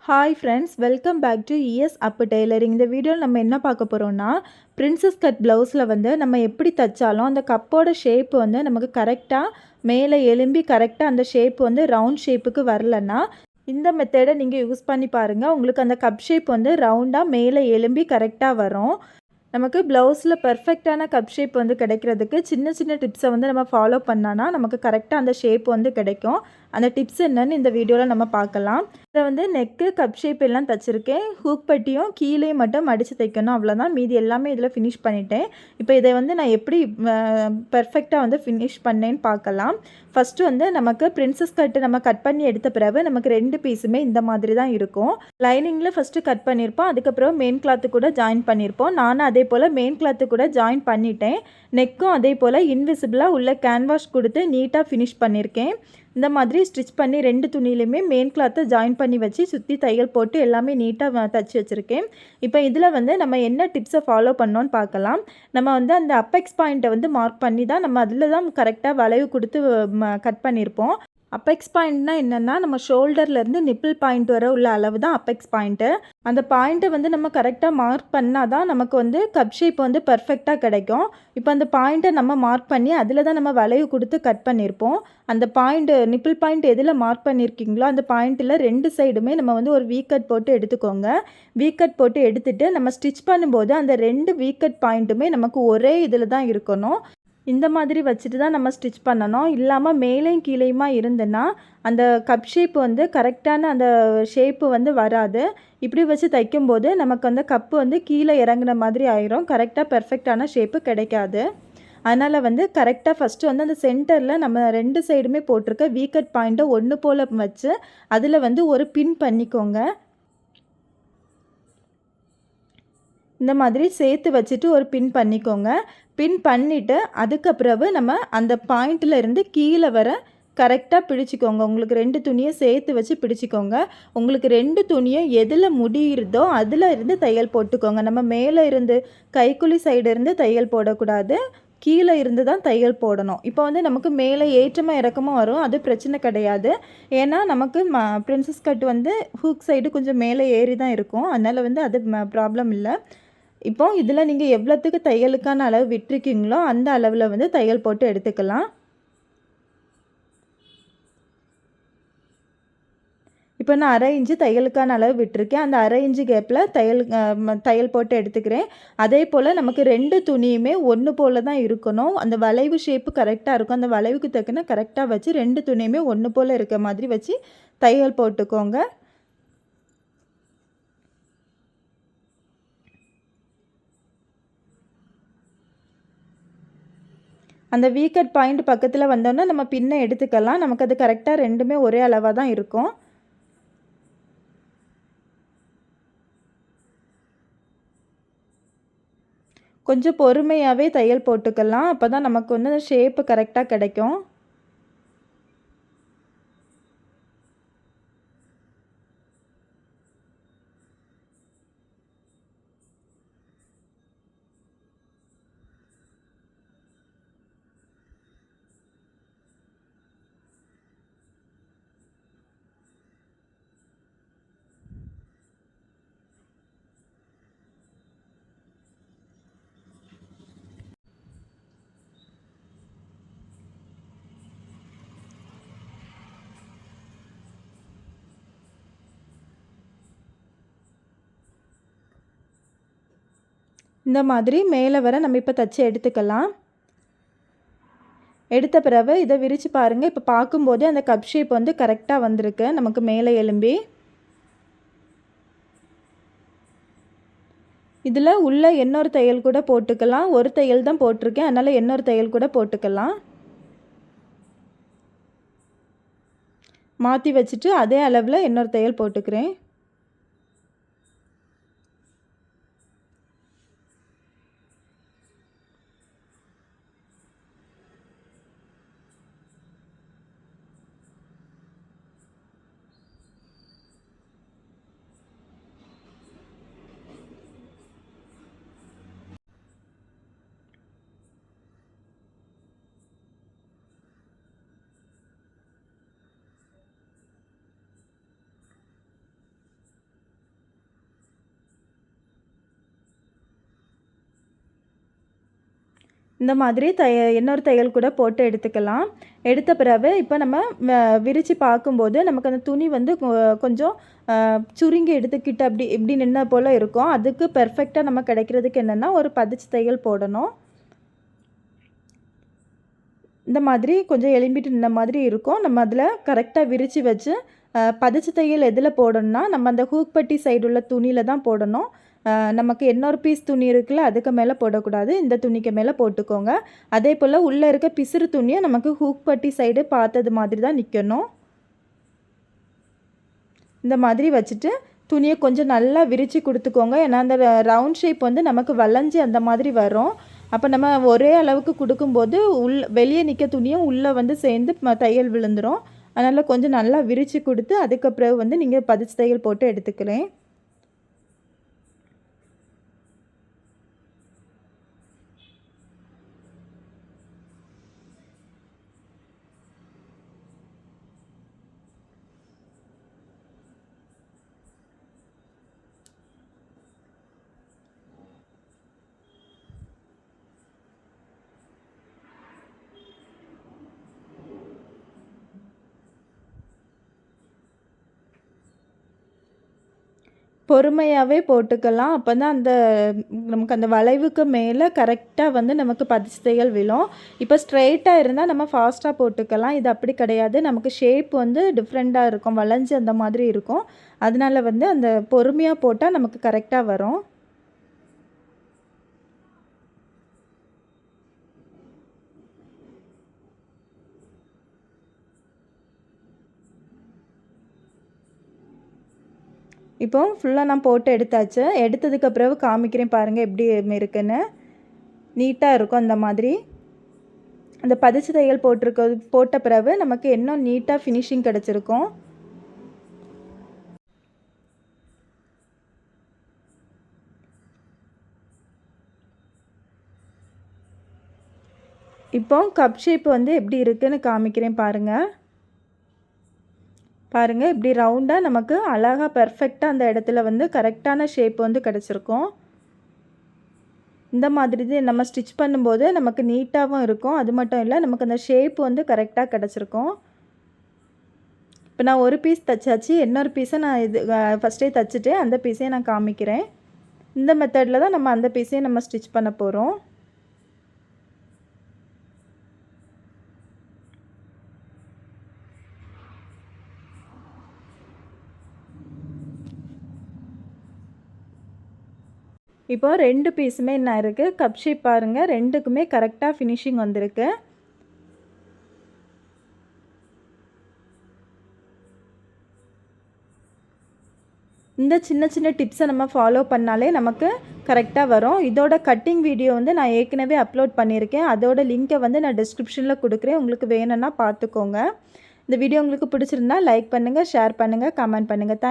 Hi friends, welcome back to ES Appu tailoring. இந்த வீடியோவில் நம்ம என்ன பார்க்க போகிறோம்னா, பிரின்சஸ் கட் ப்ளவுஸில் வந்து நம்ம எப்படி தைச்சாலும் அந்த கப்போட ஷேப் வந்து நமக்கு கரெக்டாக மேலே எலும்பி கரெக்டாக அந்த ஷேப் வந்து ரவுண்ட் ஷேப்புக்கு வரலன்னா, இந்த மெத்தடை நீங்கள் யூஸ் பண்ணி பாருங்கள். உங்களுக்கு அந்த கப் ஷேப் வந்து ரவுண்டாக மேலே எலும்பி கரெக்டாக வரும். நமக்கு ப்ளவுஸில் பெர்ஃபெக்டான கப் ஷேப் வந்து கிடைக்கிறதுக்கு சின்ன சின்ன டிப்ஸை வந்து நம்ம ஃபாலோ பண்ணானா நமக்கு கரெக்டாக அந்த ஷேப் வந்து கிடைக்கும். அந்த டிப்ஸ் என்னன்னு இந்த வீடியோவில் நம்ம பார்க்கலாம். இதை வந்து நெக்கு கப் ஷேப் எல்லாம் தைச்சிருக்கேன். ஹூக் பட்டியும் கீழே மட்டும் மடித்து தைக்கணும், அவ்வளோதான். மீதி எல்லாமே இதில் ஃபினிஷ் பண்ணிட்டேன். இப்போ இதை வந்து நான் எப்படி பெர்ஃபெக்டாக வந்து ஃபினிஷ் பண்ணேன்னு பார்க்கலாம். ஃபஸ்ட்டு வந்து நமக்கு பிரின்சஸ் கட்டு நம்ம கட் பண்ணி எடுத்த பிறகு நமக்கு 2 பீஸுமே இந்த மாதிரி தான் இருக்கும். லைனிங்கில் ஃபஸ்ட்டு கட் பண்ணியிருப்போம், அதுக்கப்புறம் மெயின் கிளாத்து கூட ஜாயின் பண்ணியிருப்போம். நானும் அதே போல் மெயின் கிளாத்து கூட ஜாயின் பண்ணிட்டேன். நெக்கும் அதே போல் இன்விசிபிளாக உள்ள கேன்வாஷ் கொடுத்து நீட்டாக ஃபினிஷ் பண்ணியிருக்கேன். இந்த மாதிரி ஸ்டிச் பண்ணி 2 துணியிலையுமே மெயின் கிளாத்தை ஜாயின் பண்ணி வச்சு சுற்றி தையல் போட்டு எல்லாமே நீட்டாக தச்சு வச்சுருக்கேன். இப்போ இதில் வந்து நம்ம என்ன டிப்ஸை ஃபாலோ பண்ணோன்னு பார்க்கலாம். நம்ம வந்து அந்த அப்பெக்ஸ் பாயிண்ட்டை வந்து மார்க் பண்ணி தான் நம்ம அதில் தான் கரெக்டாக வளைவு கொடுத்து கட் பண்ணியிருப்போம். அப்பெக்ஸ் பாயிண்ட்னா என்னென்னா, நம்ம ஷோல்டர்லேருந்து நிப்பிள் பாயிண்ட் வர உள்ள அளவு தான் அப்பெக்ஸ் பாயிண்ட்டு. அந்த பாயிண்ட்டை வந்து நம்ம கரெக்டாக மார்க் பண்ணால் தான் நமக்கு வந்து கப் ஷேப் வந்து பர்ஃபெக்டாக கிடைக்கும். இப்போ அந்த பாயிண்ட்டை நம்ம மார்க் பண்ணி அதில் தான் நம்ம வளைவு கொடுத்து கட் பண்ணியிருப்போம். அந்த பாயிண்ட்டு நிப்பிள் பாயிண்ட் எதில் மார்க் பண்ணியிருக்கீங்களோ அந்த பாயிண்ட்டில் 2 சைடுமே நம்ம வந்து ஒரு வீ கட் போட்டு எடுத்துக்கோங்க. வீ கட் போட்டு எடுத்துகிட்டு நம்ம ஸ்டிச் பண்ணும்போது அந்த 2 வீ கட் பாயிண்ட்டுமே நமக்கு ஒரே இதில் தான் இருக்கணும். இந்த மாதிரி வச்சுட்டு தான் நம்ம ஸ்டிச் பண்ணணும். இல்லாமல் மேலேயும் கீழேயுமா இருந்துன்னா அந்த கப் ஷேப் வந்து கரெக்டான அந்த ஷேப்பு வந்து வராது. இப்படி வச்சு தைக்கும்போது நமக்கு அந்த கப்பு வந்து கீழே இறங்குன மாதிரி ஆயிரும். கரெக்டாக பெர்ஃபெக்டான ஷேப்பு கிடைக்காது. அதனால் வந்து கரெக்டாக ஃபஸ்ட்டு வந்து அந்த சென்டரில் நம்ம 2 சைடுமே போட்டிருக்க வீ கட் பாயிண்ட்டை ஒன்று போல் வச்சு அதில் வந்து ஒரு பின் பண்ணிக்கோங்க. இந்த மாதிரி சேர்த்து வச்சுட்டு ஒரு பின் பண்ணிக்கோங்க. பின் பண்ணிவிட்டு அதுக்கப்புறவு நம்ம அந்த பாயிண்ட்டில் இருந்து கீழே வர கரெக்டாக பிடிச்சிக்கோங்க. உங்களுக்கு 2 துணியும் சேர்த்து வச்சு பிடிச்சிக்கோங்க. உங்களுக்கு 2 துணியும் எதில் முடியுறதோ அதில் இருந்து தையல் போட்டுக்கோங்க. நம்ம மேலே இருந்து கைக்குழி சைடு இருந்து தையல் போடக்கூடாது, கீழே இருந்து தான் தையல் போடணும். இப்போ வந்து நமக்கு மேலே ஏற்றமாக இறக்கமாக வரும், அது பிரச்சனை கிடையாது. ஏன்னா நமக்கு பிரின்சஸ் கட் வந்து ஹூக் சைடு கொஞ்சம் மேலே ஏறி தான் இருக்கும். அதனால் வந்து அது ப்ராப்ளம் இல்லை. இப்போ இதில் நீங்கள் எவ்வளோத்துக்கு தையலுக்கான அளவு விட்டுருக்கீங்களோ அந்த அளவில் வந்து தையல் போட்டு எடுத்துக்கலாம். இப்போ நான் 1/2 இன்ச்சு தையலுக்கான அளவு விட்டுருக்கேன். அந்த 1/2 இன்ச்சு கேப்பில் தையல் போட்டு எடுத்துக்கிறேன். அதே போல் நமக்கு 2 துணியுமே ஒன்று போல் தான் இருக்கணும். அந்த வளைவு ஷேப்பு கரெக்டாக இருக்கும். அந்த வளைவுக்கு தக்கன கரெக்டாக வச்சு 2 துணியுமே ஒன்று போல் இருக்க மாதிரி வச்சு தையல் போட்டுக்கோங்க. அந்த வீ கட் பாயிண்ட் பக்கத்தில் வந்தோன்னா நம்ம பின்னை எடுத்துக்கலாம். நமக்கு அது கரெக்டாக 2மே ஒரே அளவாக தான் இருக்கும். கொஞ்சம் பொறுமையாகவே தையல் போட்டுக்கலாம். அப்போ தான் நமக்கு வந்து அந்த ஷேப்பு கரெக்டாக கிடைக்கும். இந்த மாதிரி மேலே வர நம்ம இப்போ தச்சு எடுத்துக்கலாம். எடுத்த பிறகு இதை விரித்து பாருங்கள். இப்போ பார்க்கும்போது அந்த கப் ஷேப் வந்து கரெக்டாக வந்திருக்கு நமக்கு மேலே எலும்பி. இதில் உள்ள இன்னொரு தையல் கூட போட்டுக்கலாம். ஒரு தையல் தான் போட்டிருக்கேன், அதனால் இன்னொரு தையல் கூட போட்டுக்கலாம். மாற்றி வச்சுட்டு அதே அளவில் இன்னொரு தையல் போட்டுக்கிறேன். இந்த மாதிரி இன்னொரு தையல் கூட போட்டு எடுத்துக்கலாம். எடுத்த பிறகு இப்போ நம்ம விரித்து பார்க்கும்போது நமக்கு அந்த துணி வந்து கொஞ்சம் சுருங்கி எடுத்துக்கிட்டு அப்படி இப்படி நின்ன போல் இருக்கும். அதுக்கு பெர்ஃபெக்டாக நம்ம கிடைக்கிறதுக்கு என்னென்னா ஒரு பதிச்சு தையல் போடணும். இந்த மாதிரி கொஞ்சம் எலும்பிட்டு நின்ன மாதிரி இருக்கும். நம்ம அதில் கரெக்டாக விரித்து வச்சு பதிச்சு தையல் எதில் போடணும்னா நம்ம அந்த ஹூக் பட்டி சைடு உள்ள துணியில் தான் போடணும். நமக்கு இன்னொரு பீஸ் துணி இருக்குல்ல, அதுக்கு மேலே போடக்கூடாது. இந்த துணிக்கு மேலே போட்டுக்கோங்க. அதே போல் உள்ளே இருக்க பிசுறு துணியை நமக்கு ஹூக் பட்டி சைடு பார்த்தது மாதிரி தான் நிற்கணும். இந்த மாதிரி வச்சுட்டு துணியை கொஞ்சம் நல்லா விரித்து கொடுத்துக்கோங்க. ஏன்னா அந்த ரவுண்ட் ஷேப் வந்து நமக்கு வளைஞ்சி அந்த மாதிரி வரும். அப்போ நம்ம ஒரே அளவுக்கு கொடுக்கும்போது வெளியே நிற்க துணியும் உள்ளே வந்து சேர்ந்து தையல் விழுந்துடும். அதனால் கொஞ்சம் நல்லா விரித்து கொடுத்து அதுக்கப்புறம் வந்து நீங்கள் பதிச்சு தையல் போட்டு எடுத்துக்கிறேன். பொறுமையாகவே போட்டுக்கலாம். அப்போ தான் நமக்கு அந்த வளைவுக்கு மேலே கரெக்டாக வந்து நமக்கு பதிச்சு தையல் விழும். இப்போ ஸ்ட்ரெயிட்டாக இருந்தால் நம்ம ஃபாஸ்ட்டாக போட்டுக்கலாம். இது அப்படி கிடையாது. நமக்கு ஷேப் வந்து டிஃப்ரெண்ட்டாக இருக்கும். வளைஞ்சு அந்த மாதிரி இருக்கும். அதனால வந்து அந்த பொறுமையாக போட்டால் நமக்கு கரெக்டாக வரும். இப்போ ஃபுல்லாக நான் போட்டு எடுத்தாச்சு. எடுத்ததுக்கு பிறகு காமிக்கிறேன் பாருங்கள் எப்படி இருக்குன்னு. நீட்டாக இருக்கும் அந்த மாதிரி. அந்த பதிச்சு தையல் போட்ட பிறகு நமக்கு இன்னும் நீட்டாக ஃபினிஷிங் கிடச்சிருக்கும். இப்போ கப் ஷேப் வந்து எப்படி இருக்குன்னு காமிக்கிறேன் பாருங்கள். பாருங்கள் இப்படி ரவுண்டாக நமக்கு அழகாக பெர்ஃபெக்டாக அந்த இடத்துல வந்து கரெக்டான ஷேப் வந்து கிடச்சிருக்கும். இந்த மாதிரி தான் நம்ம ஸ்டிச் பண்ணும்போது நமக்கு நீட்டாகவும் இருக்கும். அது மட்டும் இல்லை, நமக்கு அந்த ஷேப் வந்து கரெக்டாக கிடச்சிருக்கும். இப்போ நான் ஒரு பீஸ் தைச்சாச்சு. இன்னொரு பீஸை நான் ஃபஸ்ட்டே தைச்சிட்டு அந்த பீஸையும் நான் காமிக்கிறேன். இந்த மெத்தடில் தான் நம்ம அந்த பீஸையும் நம்ம ஸ்டிச் பண்ண போகிறோம். இப்போ 2 பீஸுமே என்ன இருக்குது, கப் ஷேப் பாருங்கள். 2க்குமே கரெக்டாக ஃபினிஷிங் வந்திருக்கு. இந்த சின்ன சின்ன டிப்ஸை நம்ம ஃபாலோ பண்ணாலே நமக்கு கரெக்டாக வரும். இதோட கட்டிங் வீடியோ வந்து நான் ஏற்கனவே அப்லோட் பண்ணியிருக்கேன். அதோட லிங்க்கை வந்து நான் டிஸ்கிரிப்ஷனில் கொடுக்குறேன். உங்களுக்கு வேணும்னா பார்த்துக்கோங்க. இந்த வீடியோ உங்களுக்கு பிடிச்சிருந்தா லைக் பண்ணுங்கள், ஷேர் பண்ணுங்கள், கமெண்ட் பண்ணுங்கள்.